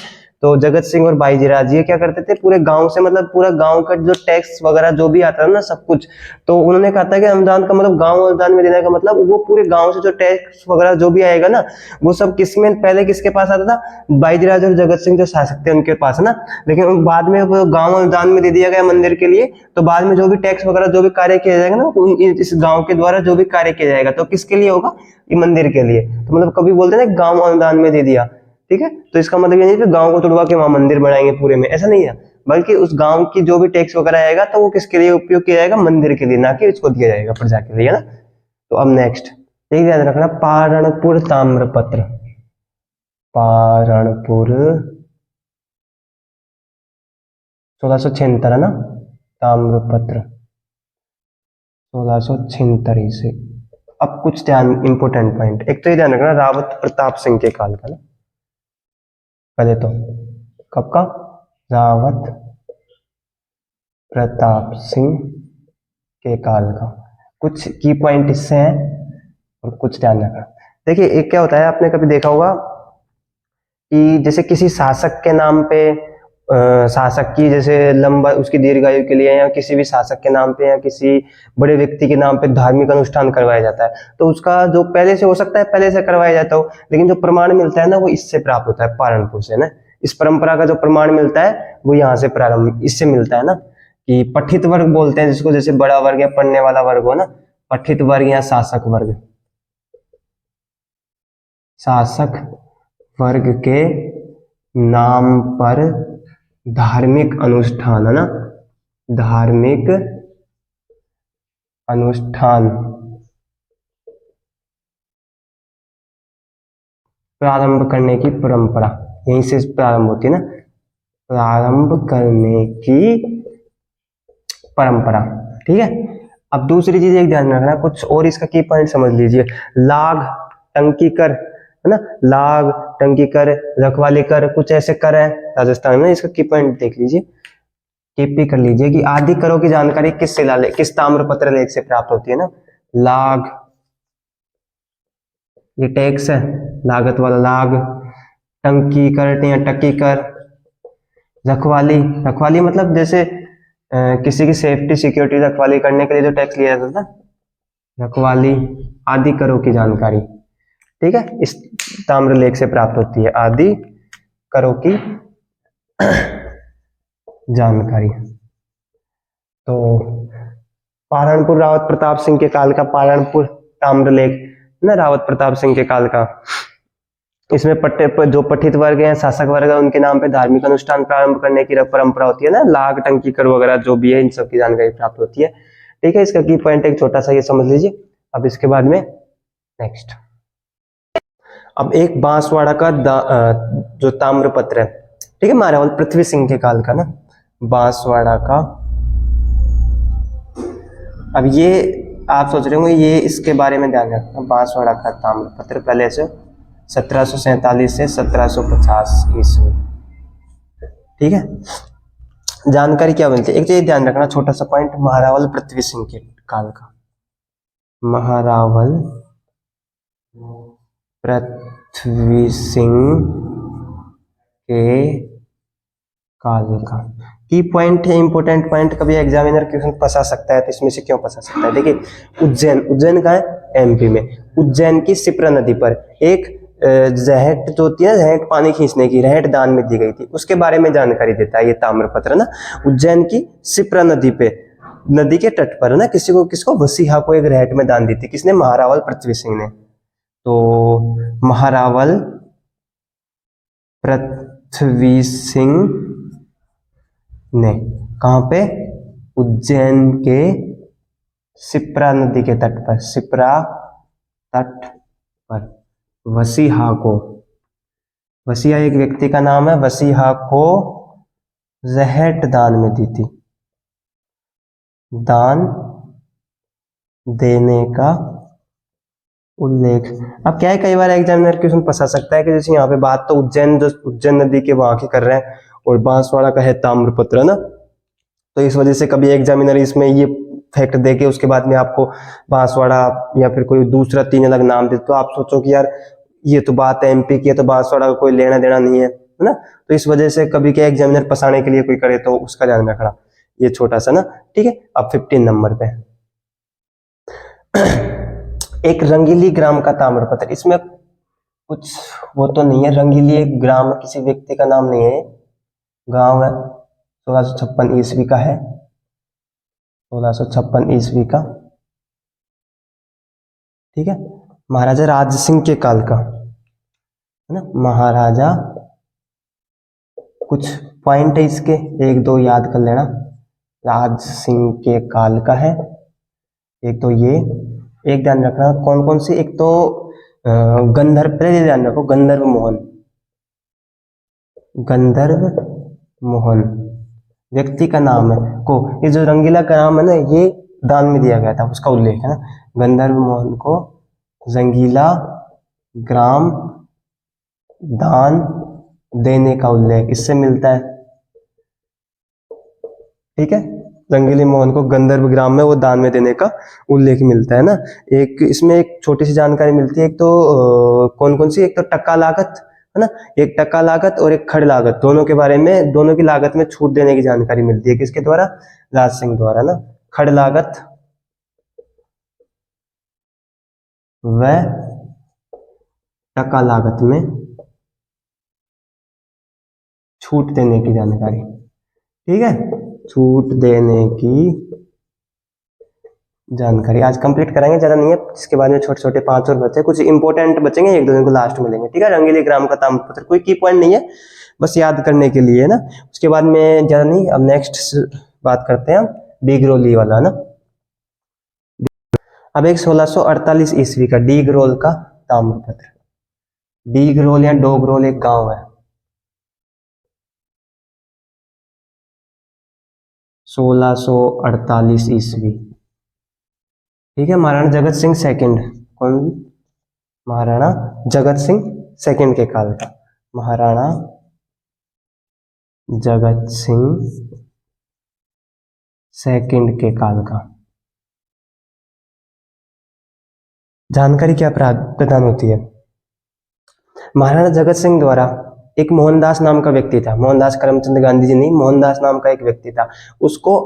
Speaker 1: तो जगत सिंह और बाईजीराज ये क्या करते थे, पूरे गांव से, मतलब पूरा गांव का जो टैक्स वगैरह जो भी आता है ना, सब कुछ, तो उन्होंने कहा था कि अनुदान का मतलब, गांव अनुदान में देने का मतलब, वो पूरे गांव से जो टैक्स वगैरह जो भी आएगा ना, वो सब किसमें, पहले किसके पास आता था, बाईजीराज और जगत सिंह जो शासक थे उनके पास ना, लेकिन बाद में वो गांव अनुदान में दे दिया गया मंदिर के लिए, तो बाद में जो भी टैक्स वगैरह जो भी कार्य किया जाएगा ना, इस गांव के द्वारा जो भी कार्य किया जाएगा, तो किसके लिए होगा, ये मंदिर के लिए। तो मतलब कभी बोलते हैं ना, गांव अनुदान में दे दिया, ठीक है, तो इसका मतलब ये नहीं कि गांव को तुड़वा के वहां मंदिर बनाएंगे पूरे में, ऐसा नहीं है, बल्कि उस गांव की जो भी टैक्स वगैरह आएगा तो वो किसके लिए उपयोग किया जाएगा, मंदिर के लिए, ना कि इसको दिया जाएगा प्रजा के लिए, है ना। तो अब नेक्स्ट एक ध्यान रखना, पारणपुर ताम्रपत्र, पारणपुर 1676 है ना, ताम्रपत्र 1676 से। अब कुछ ध्यान, इंपोर्टेंट पॉइंट, एक तो ये ध्यान रखना, रावत प्रताप सिंह के काल का ना, पहले तो कब का, रावत प्रताप सिंह के काल का। कुछ की पॉइंट इससे हैं और कुछ ध्यान रखना। देखिए एक क्या होता है, आपने कभी देखा होगा कि जैसे किसी शासक के नाम पे, शासक की जैसे लंबा, उसकी दीर्घायु के लिए, या किसी भी शासक के नाम पे या किसी बड़े व्यक्ति के नाम पे धार्मिक अनुष्ठान करवाया जाता है, तो उसका जो पहले से हो सकता है, पहले से करवाया जाता हो, लेकिन जो प्रमाण मिलता है ना, वो इससे प्राप्त होता है, पारणपुर से ना, इस परंपरा का जो प्रमाण मिलता है वो यहाँ से प्रारंभ इससे मिलता है ना, कि पठित वर्ग बोलते हैं जिसको, जैसे बड़ा वर्ग या पढ़ने वाला वर्ग हो ना, पठित वर्ग या शासक वर्ग, शासक वर्ग के नाम पर धार्मिक अनुष्ठान, है ना, धार्मिक अनुष्ठान प्रारंभ करने की परंपरा यहीं से प्रारंभ होती है ना, प्रारंभ करने की परंपरा। ठीक है, अब दूसरी चीज एक ध्यान रखना, कुछ और इसका की पॉइंट समझ लीजिए। लाग, टंकी कर, है ना, लाग, टंकी कर, रखवाली कर, कुछ ऐसे कर है राजस्थान में, इसका की पॉइंट देख लीजिए, टीपी कर लीजिए कि आदि करों की जानकारी किस शिलालेख, किस ताम्रपत्र लेख से प्राप्त होती है ना। लाग, ये टैक्स है, लागत वाला लाग, टंकी कर या टकी कर, रखवाली, रखवाली मतलब जैसे किसी की सेफ्टी सिक्योरिटी रखवाली करने के लिए जो टैक्स लिया जाता था, रखवाली आदि करों की जानकारी, ठीक है, इस ताम्रलेख से प्राप्त होती है, आदि करों की जानकारी। तो पारणपुर रावत प्रताप सिंह के काल का पारणपुर ताम्रलेख ना, रावत प्रताप सिंह के काल का, इसमें पट्टे पर जो पठित वर्ग हैं, शासक वर्ग है, उनके नाम पे धार्मिक अनुष्ठान प्रारंभ करने की परंपरा होती है ना, लाग, टंकी कर वगैरह जो भी है, इन सब की जानकारी प्राप्त होती है। ठीक है, इसका की पॉइंट एक छोटा सा ये समझ लीजिए। अब इसके बाद में नेक्स्ट, अब एक बांसवाड़ा का जो ताम्रपत्र है, ठीक है, महारावल पृथ्वी सिंह के काल का ना, बांसवाड़ा का, अब ये आप सोच रहे होंगे ये इसके बारे में ध्यान रखना, बांसवाड़ा का ताम्रपत्र पहले से 1747 से 1750 ईस्वी, ठीक है। जानकारी क्या मिलती है, एक चीज ध्यान रखना, छोटा सा पॉइंट, महारावल पृथ्वी सिंह के काल का, महारावल पृथ्वी सिंह के काल का की पॉइंट है, इंपोर्टेंट पॉइंट, कभी एग्जामिनर क्वेश्चन फंसा सकता है, तो इसमें से क्यों फंसा सकता है, देखिए, उज्जैन, उज्जैन का है एमपी में, उज्जैन की शिप्रा नदी पर एक रहट जो होती है, रहट पानी खींचने की, रहट दान में दी गई थी, उसके बारे में जानकारी देता है ये ताम्रपत्र ना। उज्जैन की शिप्रा नदी पे, नदी के तट पर ना, किसी को, किसको, वसीहा को एक रहट में दान दी थी, किसने, महारावल पृथ्वी सिंह ने। तो महारावल पृथ्वी सिंह ने कहां पे, उज्जैन के शिप्रा नदी के तट पर, शिप्रा तट पर वसीहा को, वसीहा एक व्यक्ति का नाम है, वसीहा को रहट दान में दी थी, दान देने का उल्लेख। अब क्या है, कई बार एग्जामिनर क्वेश्चन फंसा सकता है कि जैसे यहाँ पे बात तो उज्जैन, जो उज्जैन नदी के वहां की कर रहे हैं, और बांसवाड़ा का है ताम्रपत्र ना, तो इस वजह से कभी एग्जामिनर इसमें ये फैक्ट दे के उसके बाद में आपको बांसवाड़ा या फिर कोई दूसरा 3 अलग नाम दे, तो आप सोचो कि यार ये तो बात है एमपी की है, तो बांसवाड़ा का कोई लेना देना नहीं है, है ना। तो इस वजह से कभी क्या एग्जामिनर फंसाने के लिए कोई करे तो उसका ध्यान रखना, ये छोटा सा ना। ठीक है, अब 15 नंबर पे एक रंगीली ग्राम का ताम्रपत्र, इसमें कुछ वो तो नहीं है, रंगीली एक ग्राम, किसी व्यक्ति का नाम नहीं है, गांव है, 1656 ईस्वी का है, 1656 ईस्वी का, ठीक है, महाराजा राज सिंह के काल का, है ना, महाराजा, कुछ पॉइंट है इसके, 1-2 याद कर लेना, राज सिंह के काल का है, एक तो ये, एक ध्यान रखना कौन कौन सी, एक तो गंधर्व, पहले ध्यान रखो, गंधर्व मोहन, गंधर्व मोहन व्यक्ति का नाम है, को ये जो रंगीला का नाम है ना, ये दान में दिया गया था, उसका उल्लेख है ना, गंधर्व मोहन को रंगीला ग्राम दान देने का उल्लेख इससे मिलता है, ठीक है, रंगीली मोहन को गंधर्व ग्राम में वो दान में देने का उल्लेख मिलता है ना। एक इसमें एक छोटी सी जानकारी मिलती है, एक तो कौन कौन सी, एक तो टक्का लागत, है ना, एक टक्का लागत और एक खड़ लागत, दोनों के बारे में, दोनों की लागत में छूट देने की जानकारी मिलती है, किसके द्वारा, राज सिंह द्वारा ना, खड़ लागत व टक्का लागत में छूट देने की जानकारी, ठीक है, छूट देने की जानकारी आज कंप्लीट कराएंगे, ज्यादा नहीं है, इसके बाद में छोटे छोटे 5 और बचे, कुछ इंपॉर्टेंट बचेंगे, एक दो दिन को लास्ट में लेंगे, ठीक है। रंगीली ग्राम का ताम्रपत्र कोई की पॉइंट नहीं है, बस याद करने के लिए है ना। उसके बाद में ज्यादा नहीं, अब नेक्स्ट बात करते हैं हम डिगरोली वाला ना। अब एक 1648 ईस्वी का डिगरोल का ताम्रपत्र। डिगरोल या डोगरोल एक गांव है, 1648 ईस्वी, ठीक है। महाराणा जगत सिंह सेकंड, कौन, महाराणा जगत सिंह सेकंड के काल का, महाराणा जगत सिंह सेकंड के काल का। जानकारी क्या प्रदान होती है। महाराणा जगत सिंह द्वारा एक मोहनदास नाम का व्यक्ति था, मोहनदास करमचंद गांधी जी नहीं, मोहनदास नाम का एक व्यक्ति था, उसको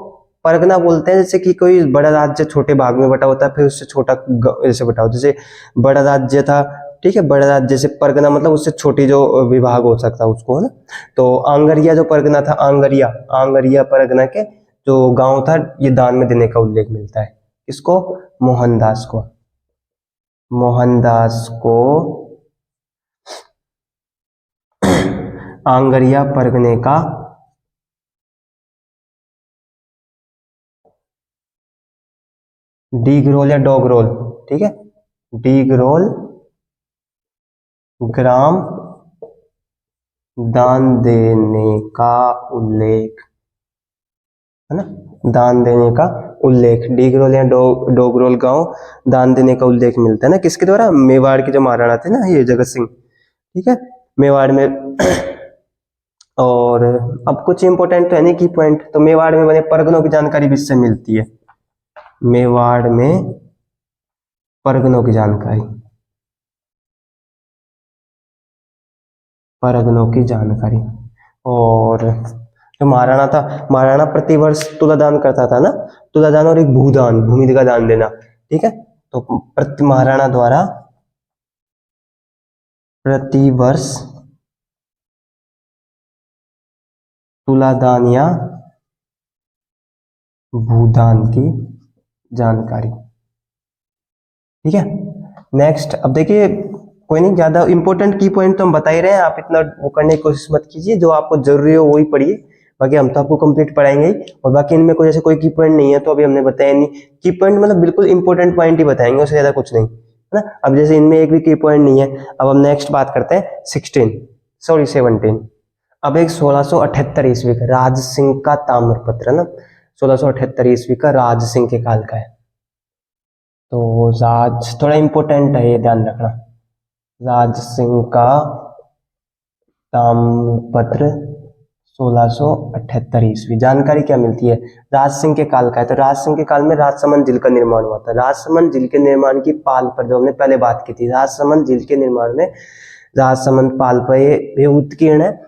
Speaker 1: परगना बोलते हैं। जैसे कि कोई बड़ा राज्य छोटे भाग में बटा होता है, फिर उससे छोटा जैसे बटा होता है, जैसे बड़ा राज्य था, ठीक है, बड़ा राज्य से परगना मतलब उससे छोटी जो विभाग हो सकता है उसको, है ना। तो आंगरिया जो परगना था, आंगरिया, आंगरिया परगना के जो गांव था, ये दान में देने का उल्लेख मिलता है। इसको, मोहनदास को, मोहनदास को आंगरिया परगने का डिगरोल या डोगरोल, ठीक है, डिगरोल ग्राम दान देने का उल्लेख, है ना, दान देने का उल्लेख, डिगरोल या डोगरोल गांव दान देने का उल्लेख मिलता है ना, किसके द्वारा, मेवाड़ के जो महाराणा थे ना, ये जगत सिंह, ठीक है, मेवाड़ में। और अब कुछ इंपॉर्टेंट तो है नहीं की पॉइंट, तो मेवाड़ में बने परगनों की जानकारी भी इससे मिलती है, मेवाड़ में परगनों की जानकारी, परगनों की जानकारी। और जो महाराणा था, महाराणा प्रतिवर्ष तुलादान करता था ना, तुलादान और एक भूदान, भूमि का दान देना, ठीक है। तो महाराणा द्वारा प्रतिवर्ष तुलादान या भूदान की जानकारी, ठीक है। नेक्स्ट, अब देखिए, कोई नहीं, ज्यादा इंपॉर्टेंट की पॉइंट तो हम बता ही रहे हैं, आप इतना वो करने की कोशिश मत कीजिए, जो आपको जरूरी हो वही पढ़िए, बाकी हम तो आपको कंप्लीट पढ़ाएंगे ही। और बाकी इनमें कोई ऐसे कोई की पॉइंट नहीं है तो अभी हमने बताया नहीं, की पॉइंट मतलब बिल्कुल इंपॉर्टेंट पॉइंट ही बताएंगे, उससे ज्यादा कुछ नहीं, है ना। अब जैसे इनमें एक भी की पॉइंट नहीं है, अब हम नेक्स्ट बात करते हैं 17। अब एक 1678 ईस्वी का राज सिंह का ताम्रपत्र ना, 1678 ईस्वी का राज सिंह के काल का है। तो राज थोड़ा इंपॉर्टेंट है, ये ध्यान रखना, राज सिंह का ताम्रपत्र 1678 ईस्वी। जानकारी क्या मिलती है, राज सिंह के काल का है, तो राज सिंह के काल में राजसमंद झील का निर्माण हुआ था। राजसमंद झील के निर्माण की पाल पर जो हमने पहले बात की थी, राजसमंद झील के निर्माण में राजसमंद पाल पर ये उत्कीर्ण है,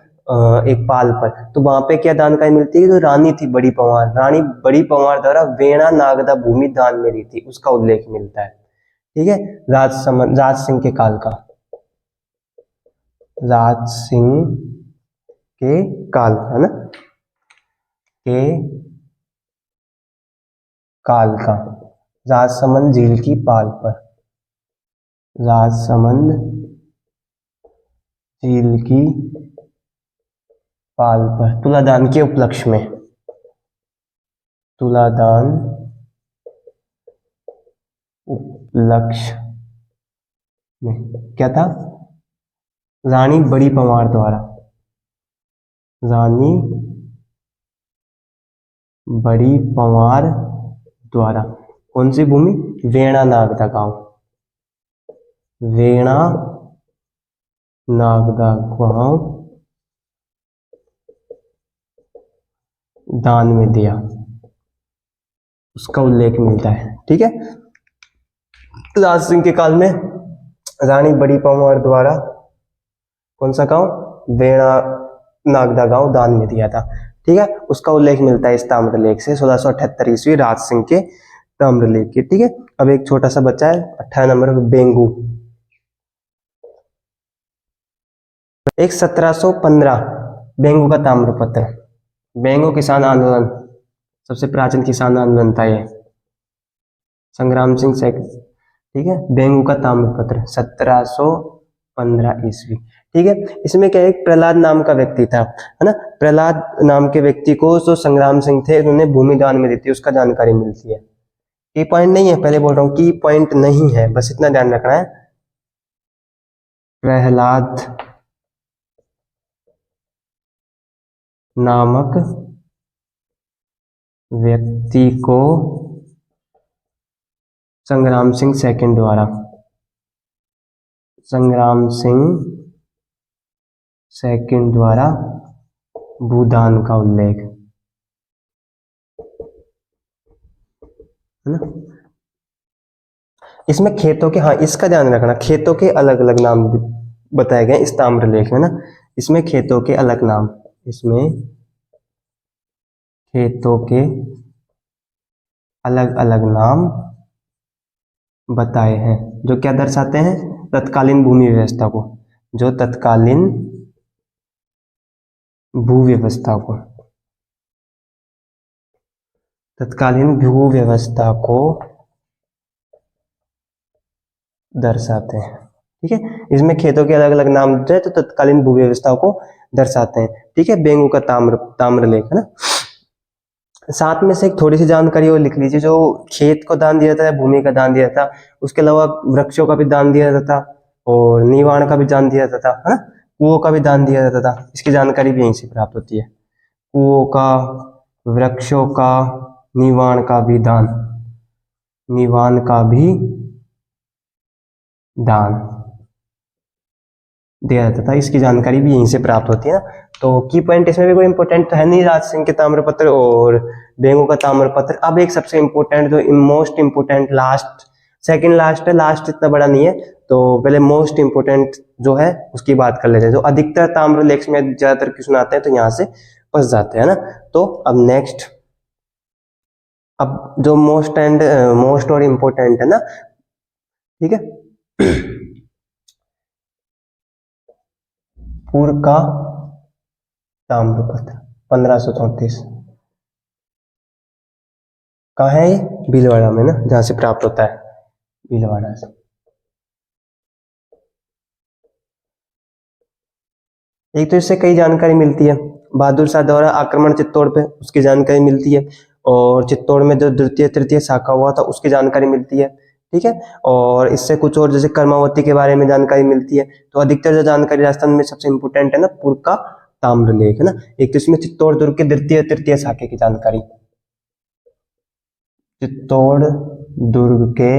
Speaker 1: एक पाल पर, तो वहां पे क्या जानकारी मिलती है, जो रानी थी बड़ी पंवार, रानी बड़ी पंवार द्वारा वेणा नागदा भूमि दान में ली थी, उसका उल्लेख मिलता है, ठीक है। राज सिंह के काल का, राज सिंह के काल, है ना, के काल का, राजसमंद झील की पाल पर, राजसमंद झील की पाल पर तुलादान के उपलक्ष्य में, तुलादान उपलक्ष्य में क्या था, रानी बड़ी पंवार द्वारा, रानी बड़ी पंवार द्वारा कौन सी भूमि, वेणा नागदा गांव, वेणा नागदा गांव दान में दिया, उसका उल्लेख मिलता है, ठीक है। राज सिंह के काल में रानी बड़ी पंवार द्वारा कौन सा गांव, वेणा नागदा गांव दान में दिया था, ठीक है, उसका उल्लेख मिलता है इस ताम्रलेख से, 1678 ईस्वी राज सिंह के ताम्रलेख के, ठीक है। अब एक छोटा सा बच्चा है 18 नंबर बेंगू, एक 1715 बेंगू का ताम्रपत्र, बेंगू किसान आंदोलन, सबसे प्राचीन किसान आंदोलन था ये, संग्राम सिंह सैकड़, ठीक है। बेंगू का ताम्रपत्र 1715 ईस्वी, ठीक है। इसमें क्या है, एक प्रहलाद नाम का व्यक्ति था, है ना। प्रहलाद नाम के व्यक्ति को जो संग्राम सिंह थे उन्होंने भूमि दान में दी थी, उसका जानकारी मिलती है। की पॉइंट नहीं है, पहले बोल रहा हूँ की पॉइंट नहीं है, बस इतना ध्यान रखना है। प्रहलाद नामक व्यक्ति को संग्राम सिंह सेकंड द्वारा, संग्राम सिंह सेकंड द्वारा भूदान का उल्लेख, है ना। इसमें खेतों के, हाँ इसका ध्यान रखना, खेतों के अलग अलग नाम बताए गए इस ताम्रलेख में ना। इसमें खेतों के अलग नाम, इसमें खेतों के अलग अलग नाम बताए हैं, जो क्या दर्शाते हैं, तत्कालीन भूमि व्यवस्था को, जो तत्कालीन भू व्यवस्था को, तत्कालीन भू व्यवस्था को दर्शाते हैं, ठीक है। इसमें खेतों के अलग अलग नाम जो है तो तत्कालीन भू व्यवस्था को दर्शाते हैं, ठीक है। बेंगू का ताम्रलेख, है ना। साथ में से एक थोड़ी सी जानकारी और लिख लीजिए, जो खेत को दान दिया था, भूमि का दान दिया था, उसके अलावा वृक्षों का भी दान दिया जाता था और निवाण का भी दान दिया जाता था, है ना। कुओं का भी दान दिया जाता था, इसकी जानकारी भी यहीं से प्राप्त होती है। कुओं का, वृक्षों का, निवाण का भी दान, निवाण का भी दान दिया जाता था, इसकी जानकारी भी यहीं से प्राप्त होती है ना। तो की पॉइंट इसमें भी कोई इंपॉर्टेंट तो है नहीं, राज सिंह के ताम्रपत्र और बेंगू का ताम्रपत्र। अब एक सबसे इंपॉर्टेंट, जो most important, last, second last है, लास्ट इतना बड़ा नहीं है, तो पहले मोस्ट इंपॉर्टेंट जो है उसकी बात कर लेते हैं, जो अधिकतर ताम्रलेख में ज्यादातर क्वेश्चन आते हैं तो यहाँ से फंस जाते हैं ना। तो अब नेक्स्ट, अब जो मोस्ट और इम्पोर्टेंट है ना, ठीक है। पूर्व का ताम्रपत्र 1534 कहाँ है ये, भीलवाड़ा में ना, जहां से प्राप्त होता है, भीलवाड़ा से। एक तो इससे कई जानकारी मिलती है, बहादुर शाह द्वारा आक्रमण चित्तौड़ पे, उसकी जानकारी मिलती है, और चित्तौड़ में जो द्वितीय तृतीय शाखा हुआ था उसकी जानकारी मिलती है, ठीक है। और इससे कुछ और, जैसे कर्मावती के बारे में जानकारी मिलती है। तो अधिकतर जो जानकारी राजस्थान में सबसे इंपोर्टेंट है ना, पूर्व का ताम्रलेख, है ना। एक तो इसमें चित्तौड़ दुर्ग के द्वितीय तृतीय शाखे की जानकारी, चित्तौड़ दुर्ग के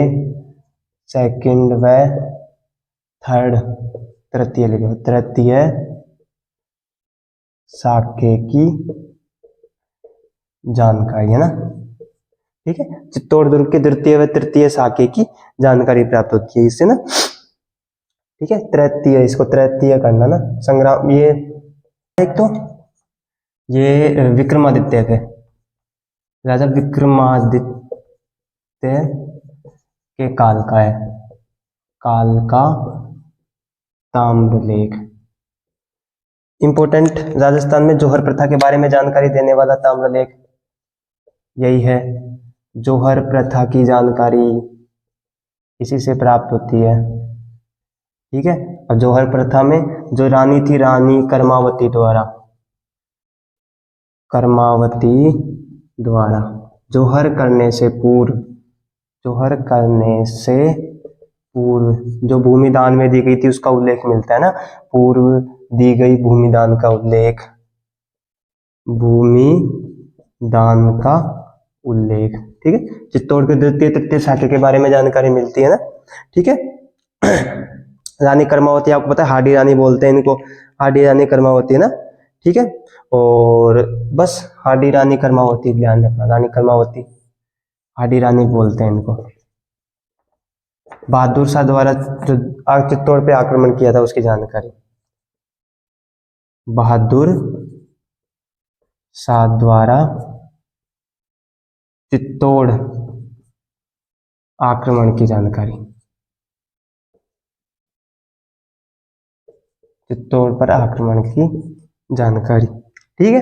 Speaker 1: सेकंड व थर्ड, तृतीय लिखो, तृतीय शाखे की जानकारी, है ना, ठीक है। चित्तौड़ दुर्ग के द्वितीय व तृतीय शाखे की जानकारी प्राप्त होती है इससे ना, ठीक है। तृतीय, इसको तृतीय करना ना, संग्राम, ये एक तो ये विक्रमादित्य थे, राजा विक्रमादित्य के काल का है, काल का ताम्रलेख। इंपोर्टेंट, राजस्थान में जौहर प्रथा के बारे में जानकारी देने वाला ताम्रलेख यही है। जौहर प्रथा की जानकारी इसी से प्राप्त होती है, ठीक है। और जौहर प्रथा में जो रानी थी, रानी कर्मावती द्वारा, कर्मावती द्वारा जौहर करने से पूर्व, जौहर करने से पूर्व जो भूमि दान में दी गई थी उसका उल्लेख मिलता है ना, पूर्व दी गई भूमि दान का उल्लेख, भूमि दान का उल्लेख, ठीक है। चित्तौड़ के द्वितीय तृतीय शाखा के बारे में जानकारी मिलती है ना, ठीक है। रानी कर्मावती, आपको पता है हाडी रानी बोलते हैं इनको, हाडी रानी कर्मावती, है ना, ठीक है। और बस हाडी रानी कर्मावती ध्यान रखना, रानी कर्मावती, हाडी रानी बोलते हैं इनको। बहादुर शाह द्वारा जो चित्तौड़ पे आक्रमण किया था उसकी जानकारी, बहादुर शाह द्वारा चित्तौड़ आक्रमण की जानकारी, चित्तौड़ पर आक्रमण की जानकारी। ठीक है,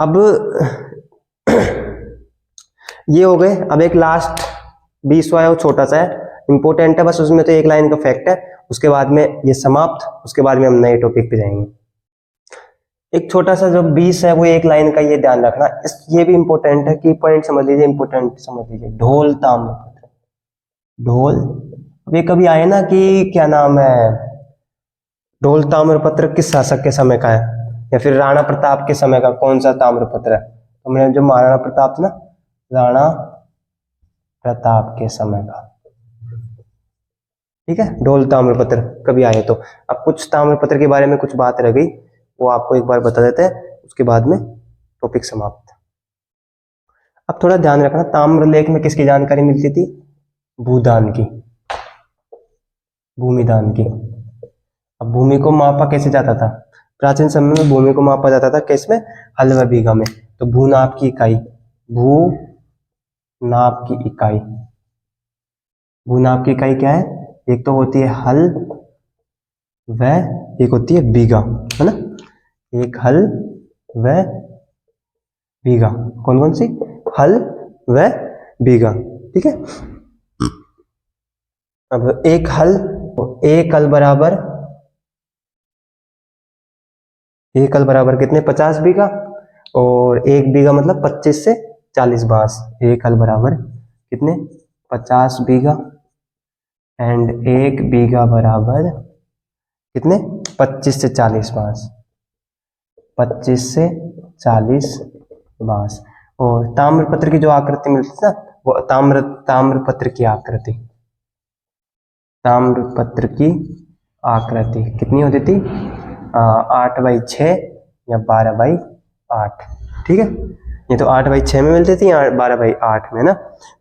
Speaker 1: अब ये हो गए। अब एक लास्ट 20वां है, वो छोटा सा है, इंपॉर्टेंट है, बस उसमें तो एक लाइन का फैक्ट है, उसके बाद में ये समाप्त, उसके बाद में हम नए टॉपिक पे जाएंगे। एक छोटा सा जो 20 है वो एक लाइन का, ये ध्यान रखना, ये भी इंपॉर्टेंट है, की पॉइंट समझ लीजिए, इंपॉर्टेंट समझ लीजिए। ढोल ताम्रपत्र, ढोल, अभी कभी आए ना कि क्या नाम है, ढोल ताम्रपत्र किस शासक के समय का है, या फिर राणा प्रताप के समय का कौन सा ताम्रपत्र है, तो मैंने जो महाराणा प्रताप था ना, राणा प्रताप के समय का। ठीक है, ढोल ताम्रपत्र कभी आए तो। अब कुछ ताम्रपत्र के बारे में कुछ बात रह गई, वो आपको एक बार बता देते हैं, उसके बाद में टॉपिक समाप्त। अब थोड़ा ध्यान रखना, ताम्रलेख में किसकी जानकारी मिलती थी, भूदान की, भूमिदान की। अब भूमि को मापा कैसे जाता था, प्राचीन समय में भूमि को मापा जाता था किसमें, हल व बीघा में। तो भू नाप की इकाई, भू नाप की इकाई, भू नाप की इकाई क्या है, एक तो होती है हल व एक होती है बीघा, है ना, एक हल व बीघा, कौन कौन सी, हल व बीघा। ठीक है, अब एक हल बराबर, एक हल बराबर कितने, 50 बीघा, और एक बीघा मतलब 25 से 40 बांस। एक हल बराबर कितने, 50 बीघा, एंड एक बीघा बराबर कितने, 25 से 40 बांस, 25 से 40 बांस। और ताम्रपत्र की जो आकृति मिलती है ना, वो ताम्रपत्र की आकृति, ताम्रपत्र की आकृति कितनी होती थी, 8/6 या 12/8। ठीक है, ये तो 8/6 में मिलती थी, 12/8 में ना।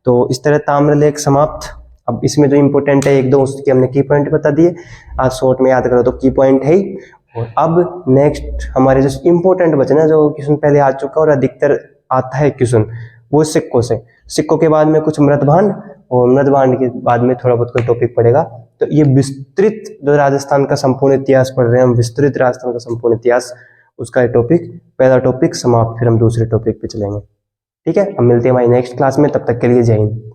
Speaker 1: तो इस तरह ताम्रलेख समाप्त। अब इसमें जो इंपॉर्टेंट है एक दो, उसके हमने की पॉइंट बता दिए, आज शॉर्ट में याद करो तो की पॉइंट है ही। और अब नेक्स्ट हमारे जो इंपॉर्टेंट बचे ना, जो क्वेश्चन पहले आ चुका और अधिकतर आता है क्वेश्चन, वो सिक्कों से, सिक्कों के बाद में कुछ मृदभांड, और मृदभांड के बाद में थोड़ा बहुत कोई टॉपिक पड़ेगा। तो ये विस्तृत जो राजस्थान का संपूर्ण इतिहास पढ़ रहे हैं हम, विस्तृत राजस्थान का संपूर्ण इतिहास, उसका टॉपिक, पहला टॉपिक समाप्त, फिर हम दूसरे टॉपिक पे चलेंगे। ठीक है, हम मिलते हैं हमारी नेक्स्ट क्लास में, तब तक के लिए जय हिंद।